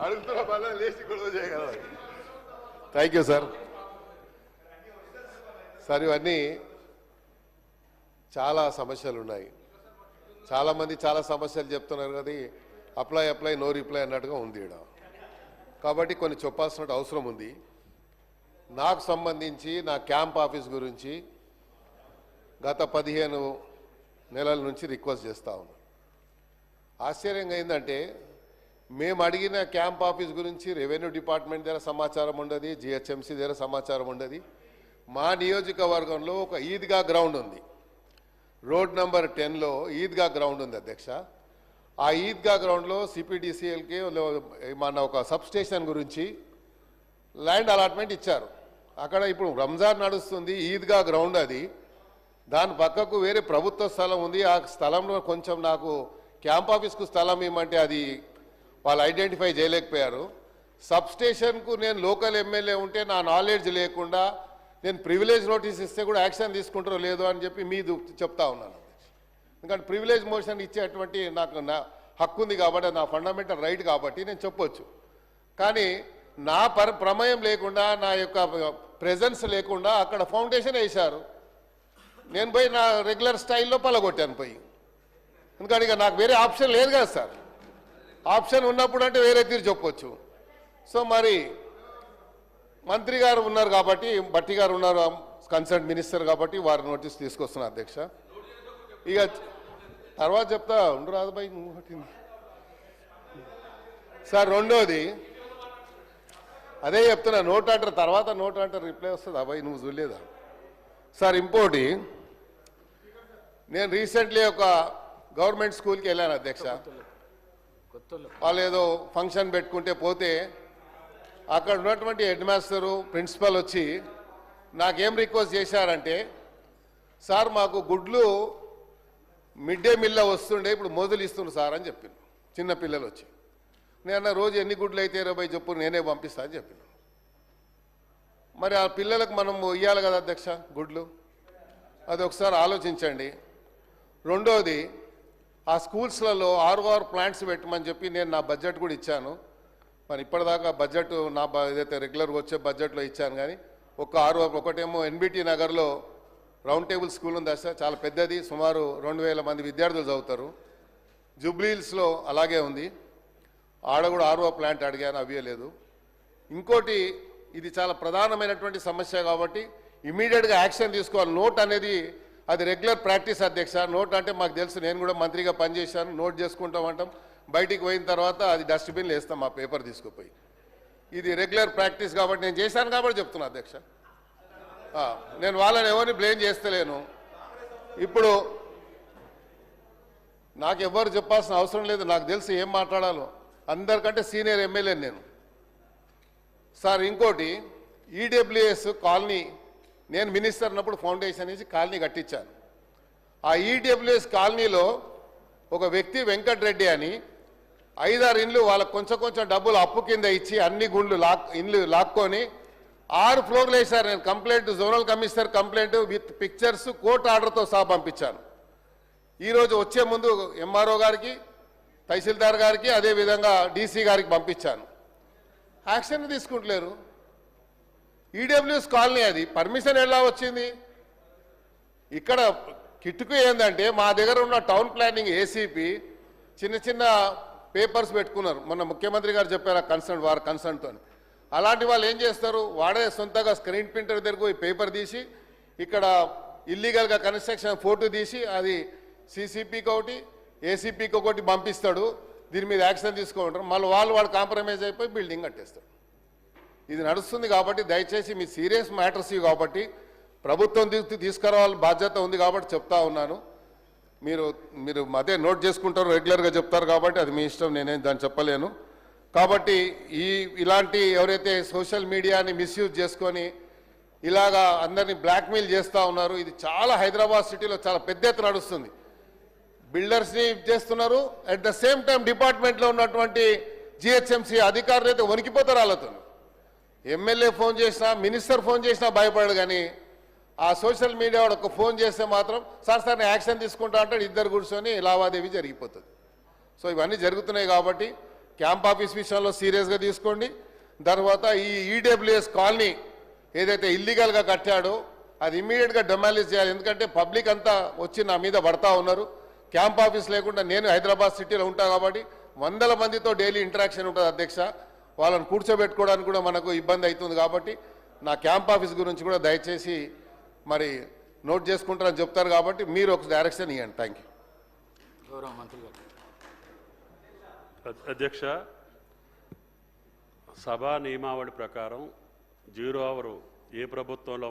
అడుగుతున్నా మళ్ళీ లేచి గొడవ చేయగలరు. Thank you sir. సార్ ఇవన్నీ చాలా సమస్యలు ఉన్నాయి. చాలామంది చాలా సమస్యలు చెప్తున్నారు కదా, అప్లై నో రిప్లై అన్నట్టుగా ఉంది ఇక్కడ. కాబట్టి కొన్ని చెప్పాల్సిన అవసరం ఉంది. నాకు సంబంధించి నా క్యాంప్ ఆఫీస్ గురించి గత 15 నెలల నుంచి రిక్వెస్ట్ చేస్తూ ఉన్నాను. ఆశ్చర్యంగా ఏంటంటే మేము అడిగిన క్యాంప్ ఆఫీస్ గురించి రెవెన్యూ డిపార్ట్మెంట్ దగ్గర సమాచారం ఉండదు, జిహెచ్ఎంసీ దగ్గర సమాచారం ఉండదు. మా నియోజకవర్గంలో ఒక ఈద్గా గ్రౌండ్ ఉంది, రోడ్ నంబర్ 10లో ఈద్గా గ్రౌండ్ ఉంది అధ్యక్ష. ఆ ఈద్గా గ్రౌండ్లో సిపిడిసిఎల్కి మన ఒక సబ్ స్టేషన్ గురించి ల్యాండ్ అలాట్మెంట్ ఇచ్చారు. అక్కడ ఇప్పుడు రంజాన్ నడుస్తుంది, ఈద్గా గ్రౌండ్ అది, దాని పక్కకు వేరే ప్రభుత్వ స్థలం ఉంది. ఆ స్థలంలో కొంచెం నాకు క్యాంప్ ఆఫీస్కు స్థలం ఇవ్వమంటే అది వాళ్ళు ఐడెంటిఫై చేయలేకపోయారు. సబ్ స్టేషన్కు నేను లోకల్ ఎమ్మెల్యే ఉంటే నా నాలెడ్జ్ లేకుండా నేను ప్రివిలేజ్ నోటీస్ ఇస్తే కూడా యాక్షన్ తీసుకుంటారో లేదో అని చెప్పి మీది చెప్తా ఉన్నాను. ఎందుకంటే ప్రివిలేజ్ మోషన్ ఇచ్చేటువంటి నాకు నా హక్కు ఉంది కాబట్టి, నా ఫండమెంటల్ రైట్ కాబట్టి నేను చెప్పొచ్చు. కానీ నా ప్రమేయం లేకుండా, నా యొక్క ప్రెజెన్స్ లేకుండా అక్కడ ఫౌండేషన్ వేశారు. నేను పోయి నా రెగ్యులర్ స్టైల్లో పలగొట్టాను పోయి. ఎందుకంటే ఇక నాకు వేరే ఆప్షన్ లేదు కదా సార్. ఆప్షన్ ఉన్నప్పుడు అంటే వేరే తీరు చెప్పొచ్చు. సో మరి మంత్రి గారు ఉన్నారు కాబట్టి, భట్టి గారు ఉన్నారు కన్సర్న్ మినిస్టర్ కాబట్టి వారి నోటీస్ తీసుకొస్తున్నా అధ్యక్ష. ఇక తర్వాత చెప్తా ఉండు రాజుబాయి నువ్వు సార్. రెండోది అదే చెప్తున్నా, నోట్ అంటారు తర్వాత నోట్ అంటారు రిప్లై వస్తుంది. అబ్బాయి నువ్వు చూడలేదా సార్? ఇంకోటి, నేను రీసెంట్లీ ఒక గవర్నమెంట్ స్కూల్కి వెళ్ళాను అధ్యక్ష. వాళ్ళు ఏదో ఫంక్షన్ పెట్టుకుంటే పోతే అక్కడ ఉన్నటువంటి హెడ్ మాస్టరు ప్రిన్సిపల్ వచ్చి నాకేం రిక్వెస్ట్ చేశారంటే, సార్ మాకు గుడ్లు మిడ్ డే మీల్లో వస్తుండే, ఇప్పుడు మొదలు ఇస్తుండ్రు సార్ అని చెప్పిండు. చిన్న పిల్లలు వచ్చి నేను రోజు ఎన్ని గుడ్లు అయితే 20 చెప్పు నేనే పంపిస్తా అని చెప్పిన. మరి ఆ పిల్లలకు మనం ఇవ్వాలి కదా అధ్యక్ష గుడ్లు, అది ఒకసారి ఆలోచించండి. రెండోది, ఆ స్కూల్స్లలో ROR ప్లాంట్స్ పెట్టమని చెప్పి నేను నా బడ్జెట్ కూడా ఇచ్చాను. మరి ఇప్పటిదాకా బడ్జెట్ నా ఏదైతే రెగ్యులర్గా వచ్చే బడ్జెట్లో ఇచ్చాను. కానీ ఒక ROR, ఒకటేమో NBT నగర్లో రౌండ్ టేబుల్ స్కూల్ ఉంది సార్, చాలా పెద్దది, సుమారు 2000 మంది విద్యార్థులు చదువుతారు. జూబ్లీహిల్స్లో అలాగే ఉంది, ఆడ కూడా ROR ప్లాంట్ అడిగాను, అవ్వలేదు. ఇంకోటి, ఇది చాలా ప్రధానమైనటువంటి సమస్య కాబట్టి ఇమీడియట్గా యాక్షన్ తీసుకోవాలి. నోట్ అనేది అది రెగ్యులర్ ప్రాక్టీస్ అధ్యక్ష. నోట్ అంటే మాకు తెలుసు, నేను కూడా మంత్రిగా పనిచేశాను. నోట్ చేసుకుంటామంటాం, బయటికి పోయిన తర్వాత అది డస్ట్బిన్లో వేస్తాం ఆ పేపర్ తీసుకుపోయి. ఇది రెగ్యులర్ ప్రాక్టీస్ కాబట్టి నేను చేశాను కాబట్టి చెప్తున్నా అధ్యక్ష. నేను వాళ్ళని ఎవరిని బ్లేమ్ చేస్తలేను. ఇప్పుడు నాకు ఎవరు చెప్పాల్సిన అవసరం లేదు, నాకు తెలుసు ఏం మాట్లాడాలో. అందరికంటే సీనియర్ ఎమ్మెల్యే నేను సార్. ఇంకోటి, ఈడబ్ల్యూఎస్ కాలనీ, నేను మినిస్టర్ ఉన్నప్పుడు ఫౌండేషన్ ఇచ్చి కాలనీ కట్టించాను. ఆ ఈడబ్ల్యూఎస్ కాలనీలో ఒక వ్యక్తి వెంకటరెడ్డి అని 5-6 ఇండ్లు వాళ్ళకు కొంచెం డబ్బులు అప్పు కింద ఇచ్చి అన్ని ఇండ్లు లాక్కొని 6 ఫ్లోర్లు వేశారు. నేను complaint, zonal commissioner complaint with pictures, court ఆర్డర్తో సహా పంపించాను. ఈరోజు వచ్చే ముందు MRO గారికి, తహసీల్దార్ గారికి, అదేవిధంగా DC గారికి పంపించాను. యాక్షన్ తీసుకుంటలేరు. ఈడబ్ల్యూఎస్ కాలనీ అది, పర్మిషన్ ఎలా వచ్చింది? ఇక్కడ కిట్టుకు ఏంటంటే మా దగ్గర ఉన్న టౌన్ ప్లానింగ్ ACP చిన్న పేపర్స్ పెట్టుకున్నారు. మొన్న ముఖ్యమంత్రి గారు చెప్పారు వారి కన్సర్న్తో. అలాంటి వాళ్ళు ఏం చేస్తారు, వాడే సొంతగా స్క్రీన్ ప్రింటర్ దగ్గరకు పోయి పేపర్ తీసి ఇక్కడ ఇల్లీగల్గా కన్స్ట్రక్షన్ ఫోటో తీసి అది CCPకి ఒకటి ACPకి ఒకటి పంపిస్తాడు. దీని మీద యాక్షన్ తీసుకుంటారు. మళ్ళీ వాడు కాంప్రమైజ్ అయిపోయి బిల్డింగ్ కట్టేస్తాడు. ఇది నడుస్తుంది కాబట్టి దయచేసి మీ సీరియస్ మ్యాటర్స్ ఇవి కాబట్టి ప్రభుత్వం తీసుకురావాలని బాధ్యత ఉంది కాబట్టి చెప్తా ఉన్నాను. మీరు అదే నోట్ చేసుకుంటారు, రెగ్యులర్గా చెప్తారు కాబట్టి అది మీ ఇష్టం, నేనేం దాన్ని చెప్పలేను. కాబట్టి ఇలాంటి ఎవరైతే సోషల్ మీడియాని మిస్యూజ్ చేసుకొని ఇలాగా అందరినీ బ్లాక్మెయిల్ చేస్తూ ఉన్నారు, ఇది చాలా హైదరాబాద్ సిటీలో చాలా పెద్ద ఎత్తున నడుస్తుంది. బిల్డర్స్ని చేస్తున్నారు, అట్ ద సేమ్ టైం డిపార్ట్మెంట్లో ఉన్నటువంటి GHMC అధికారులు అయితే వణికిపోతారు వాళ్ళతో. ఎమ్మెల్యే ఫోన్ చేసినా, మినిస్టర్ ఫోన్ చేసినా భయపడడు. కానీ ఆ సోషల్ మీడియా వాడు ఒక ఫోన్ చేస్తే మాత్రం సార్ సార్ నేను యాక్షన్ తీసుకుంటా అంటాడు, ఇద్దరు కూర్చొని లావాదేవీ జరిగిపోతుంది. సో ఇవన్నీ జరుగుతున్నాయి కాబట్టి క్యాంప్ ఆఫీస్ విషయంలో సీరియస్గా తీసుకోండి. తర్వాత ఈ ఈడబ్ల్యూఎస్ కాలనీ ఏదైతే ఇల్లీగల్గా కట్టాడో అది ఇమ్మీడియట్గా డెమాలిష్ చేయాలి. ఎందుకంటే పబ్లిక్ అంతా వచ్చి నా మీద పడతా ఉన్నారు. క్యాంప్ ఆఫీస్ లేకుండా నేను హైదరాబాద్ సిటీలో ఉంటా కాబట్టి వందల మందితో డైలీ ఇంటరాక్షన్ ఉంటుంది అధ్యక్ష. వాళ్ళని కూర్చోబెట్టుకోవడానికి కూడా మనకు ఇబ్బంది అవుతుంది. కాబట్టి నా క్యాంప్ ఆఫీస్ గురించి కూడా దయచేసి మరి నోట్ చేసుకుంటారని చెప్తారు. కాబట్టి మీరు ఒక డైరెక్షన్ ఇవ్వండి. Thank you. గౌరవ మంత్రి గారు. అధ్యక్ష, సభా నియమావళి ప్రకారం 0 అవర్ ఏ ప్రభుత్వంలో